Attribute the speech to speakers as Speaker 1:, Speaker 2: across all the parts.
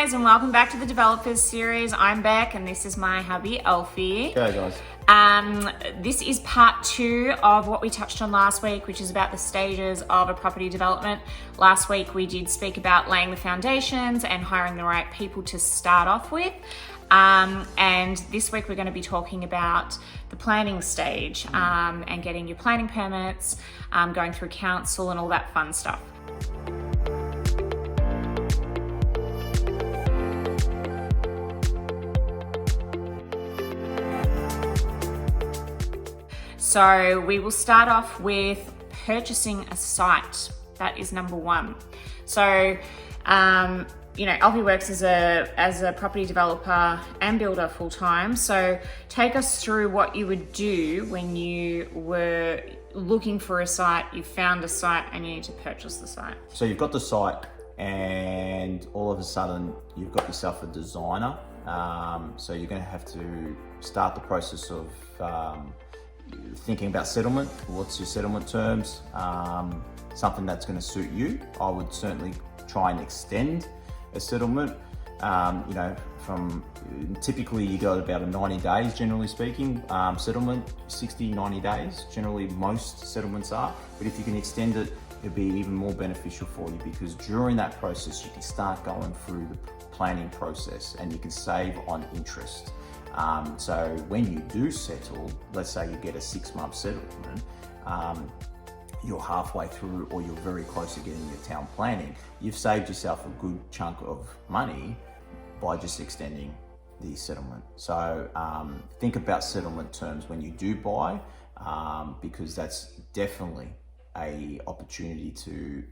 Speaker 1: guys, and welcome back to the Developers Series. I'm Beck, and this is my hubby, Alfie.
Speaker 2: G'day, guys.
Speaker 1: This is part 2 of what we touched on last week, which is about the stages of a property development. Last week, we did speak about laying the foundations and hiring the right people to start off with. And this week, we're going to be talking about the planning stage and getting your planning permits, going through council and all that fun stuff. So we will start off with purchasing a site. That is number 1. So, Alfie works as a property developer and builder full time. So take us through what you would do when you were looking for a site, you found a site and you need to purchase the site.
Speaker 2: So you've got the site and all of a sudden you've got yourself a designer. So you're going to have to start the process of thinking about settlement. What's your settlement terms? Something that's going to suit you. I would certainly try and extend a settlement. From typically you got about a 90 days, generally speaking. Settlement, 60, 90 days. Generally most settlements are, but if you can extend it, it'll be even more beneficial for you because during that process, you can start going through the planning process and you can save on interest. So when you do settle, let's say you get a 6-month settlement, you're halfway through or you're very close to getting your town planning, you've saved yourself a good chunk of money by just extending the settlement. So think about settlement terms when you do buy, because that's definitely a opportunity to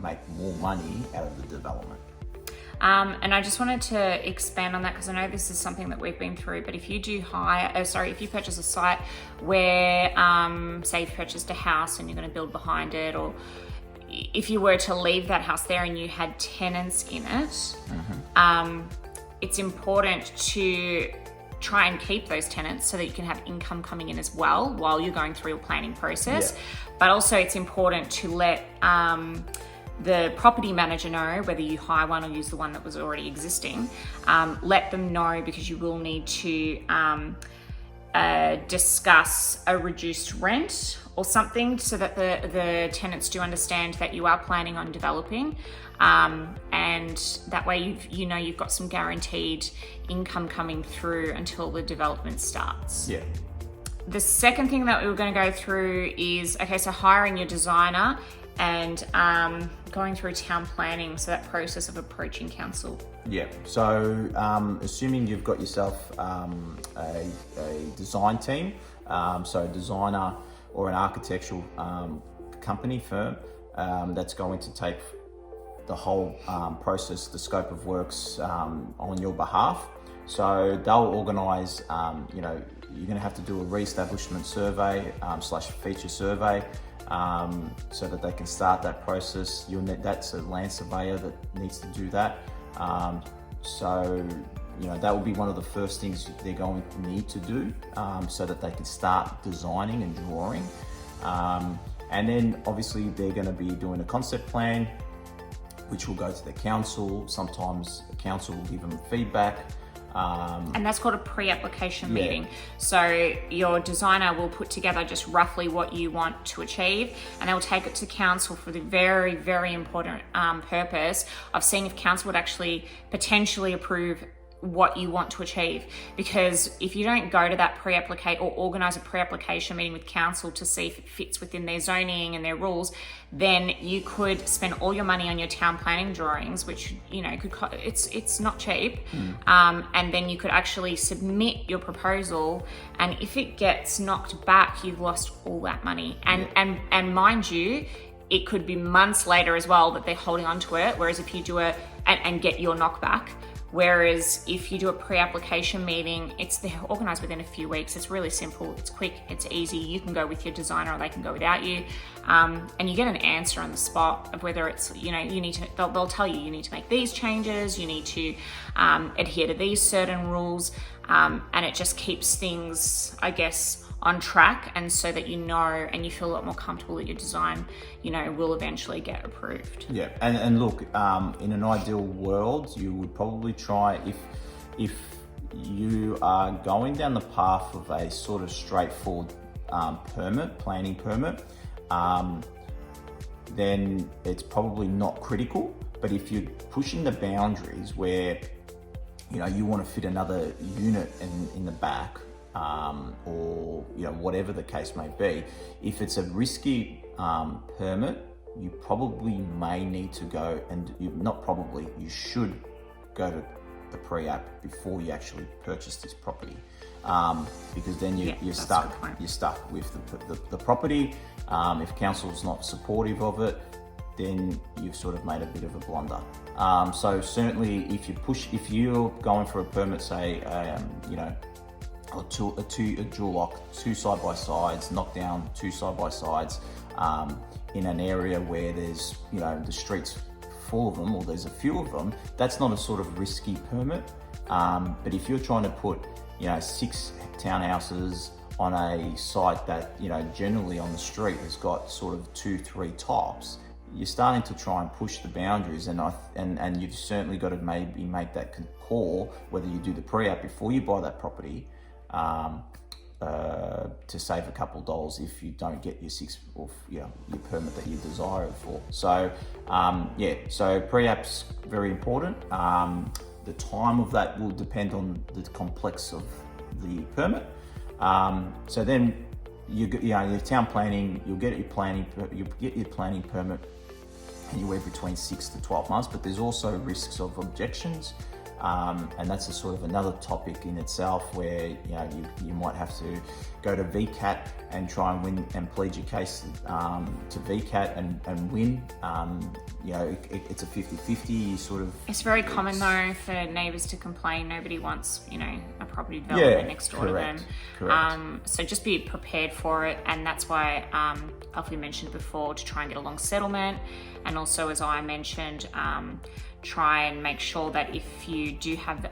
Speaker 2: make more money out of the development.
Speaker 1: And I just wanted to expand on that because I know this is something that we've been through, but if you do if you purchase a site where, say you've purchased a house and you're going to build behind it, or if you were to leave that house there and you had tenants in it, it's important to try and keep those tenants so that you can have income coming in as well while you're going through your planning process. Yeah. But also it's important to let the property manager know, whether you hire one or use the one that was already existing, let them know because you will need to discuss a reduced rent or something so that the tenants do understand that you are planning on developing, and that way you've got some guaranteed income coming through until the development starts.
Speaker 2: Yeah.
Speaker 1: The second thing that we were going to go through is, so hiring your designer and going through town planning, so that process of approaching council.
Speaker 2: Yeah, so assuming you've got yourself a design team, so a designer or an architectural company firm that's going to take the whole process, the scope of works on your behalf. So they'll organise, you're going to have to do a re-establishment survey / feature survey, so that they can start that process. That's a land surveyor that needs to do that. So that will be one of the first things they're going to need to do, so that they can start designing and drawing. And then obviously they're going to be doing a concept plan, which will go to the council. Sometimes the council will give them feedback.
Speaker 1: And that's called a pre-application meeting. So your designer will put together just roughly what you want to achieve, and they'll take it to council for the very, very important purpose of seeing if council would actually potentially approve what you want to achieve. Because if you don't go to that pre-applicate or organise a pre-application meeting with council to see if it fits within their zoning and their rules, then you could spend all your money on your town planning drawings, which it's not cheap. And then you could actually submit your proposal, and if it gets knocked back, you've lost all that money. And mind you, it could be months later as well that they're holding on to it. Whereas if you do and get your knockback. Whereas if you do a pre-application meeting, they're organised within a few weeks. It's really simple, it's quick, it's easy. You can go with your designer or they can go without you. And you get an answer on the spot of whether it's, they'll tell you need to make these changes, you need to adhere to these certain rules. and it just keeps things, I guess, on track, and so that you know and you feel a lot more comfortable that your design, will eventually get approved.
Speaker 2: Yeah, and look, in an ideal world, you would probably try, if you are going down the path of a sort of straightforward planning permit, then it's probably not critical. But if you're pushing the boundaries where you want to fit another unit in the back, or whatever the case may be, if it's a risky permit, you probably may need to go, and you should go to the pre-app before you actually purchase this property, because then you're stuck with the property. If council's not supportive of it, then you've sort of made a bit of a blunder. So certainly, if you're going for a permit, say, a dual lock, 2 side-by-sides, knock down 2 side-by-sides, in an area where there's, the streets full of them, or there's a few of them, that's not a sort of risky permit. But if you're trying to put, 6 townhouses on a site that, generally on the street has got sort of 2-3 tops, you're starting to try and push the boundaries, and you've certainly got to maybe make that call whether you do the pre-app before you buy that property, to save a couple of dollars if you don't get your 6 or your permit that you desire it for. So so pre-app's very important. The time of that will depend on the complex of the permit. So then your town planning, you'll get your planning permit anywhere between 6 to 12 months, but there's also risks of objections. And that's a sort of another topic in itself, where you might have to go to VCAT and try and win and plead your case to VCAT and win. It's a 50-50 sort of.
Speaker 1: It's very common though for neighbours to complain. Nobody wants a property development next door to them.
Speaker 2: Correct.
Speaker 1: So just be prepared for it, and that's why Alfie mentioned before, to try and get a long settlement, and also, as I mentioned, try and make sure that if you do have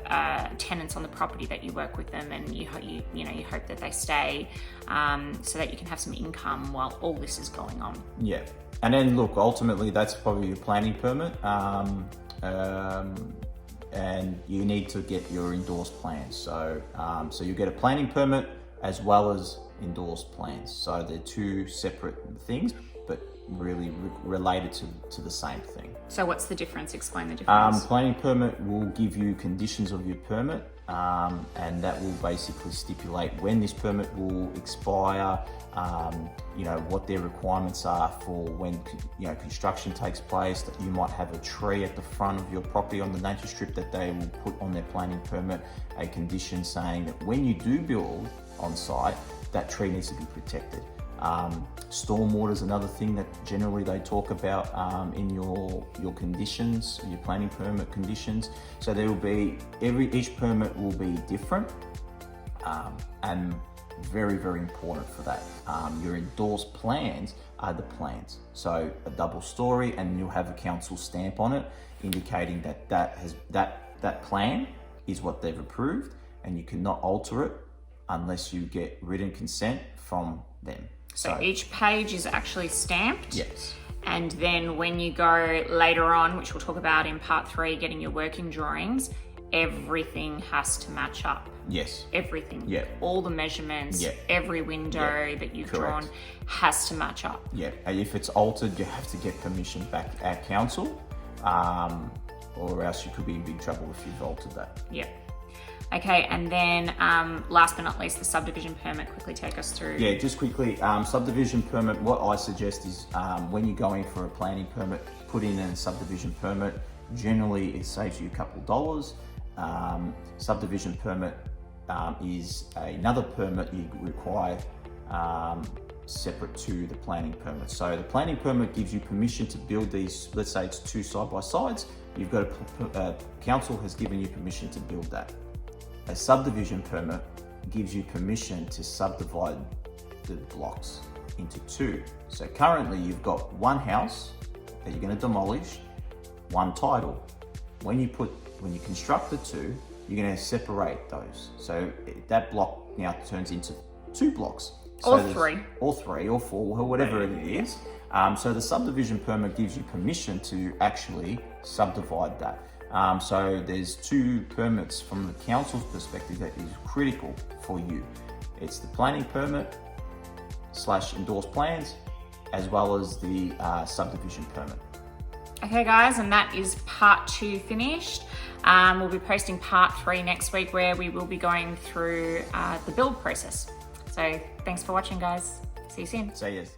Speaker 1: tenants on the property, that you work with them, and you hope that they stay, so that you can have some income while all this is going on.
Speaker 2: Yeah, and then look, ultimately that's probably your planning permit, and you need to get your endorsed plans. So you get a planning permit as well as endorsed plans. So they're 2 separate things, but really related to the same thing.
Speaker 1: So what's the difference? Explain the difference.
Speaker 2: Planning permit will give you conditions of your permit, and that will basically stipulate when this permit will expire, what their requirements are for when construction takes place, that you might have a tree at the front of your property on the nature strip that they will put on their planning permit, a condition saying that when you do build on site, that tree needs to be protected. Stormwater is another thing that generally they talk about in your conditions, your planning permit conditions. So there will be each permit will be different, and very, very important for that. Your endorsed plans are the plans. So a double story, and you'll have a council stamp on it, indicating that plan is what they've approved, and you cannot alter it unless you get written consent from them.
Speaker 1: So each page is actually stamped.
Speaker 2: Yes.
Speaker 1: And then when you go later on, which we'll talk about in part 3, getting your working drawings, everything has to match up.
Speaker 2: Yes.
Speaker 1: Everything.
Speaker 2: Yeah.
Speaker 1: All the measurements,
Speaker 2: Yeah.
Speaker 1: every window that you've drawn has to match up.
Speaker 2: Yeah. And if it's altered, you have to get permission back at council, or else you could be in big trouble if you've altered that.
Speaker 1: Yeah. Okay, and then last but not least, the subdivision permit. Quickly take us through.
Speaker 2: Yeah, just quickly, subdivision permit, what I suggest is when you're going for a planning permit, put in a subdivision permit. Generally, it saves you a couple of dollars. Subdivision permit is another permit you require separate to the planning permit. So the planning permit gives you permission to build these, let's say it's 2 side-by-sides. You've got council has given you permission to build that. A subdivision permit gives you permission to subdivide the blocks into 2. So currently you've got 1 house that you're going to demolish, 1 title. When you construct the 2, you're going to separate those. So that block now turns into 2 blocks. So
Speaker 1: Or 3.
Speaker 2: Or 3, or 4, or whatever it is. So the subdivision permit gives you permission to actually subdivide that. So there's 2 permits from the council's perspective that is critical for you. It's the planning permit / endorsed plans, as well as the subdivision permit.
Speaker 1: Okay guys, and that is part 2 finished. We'll be posting part 3 next week, where we will be going through the build process. So thanks for watching, guys. See you soon.
Speaker 2: So yes.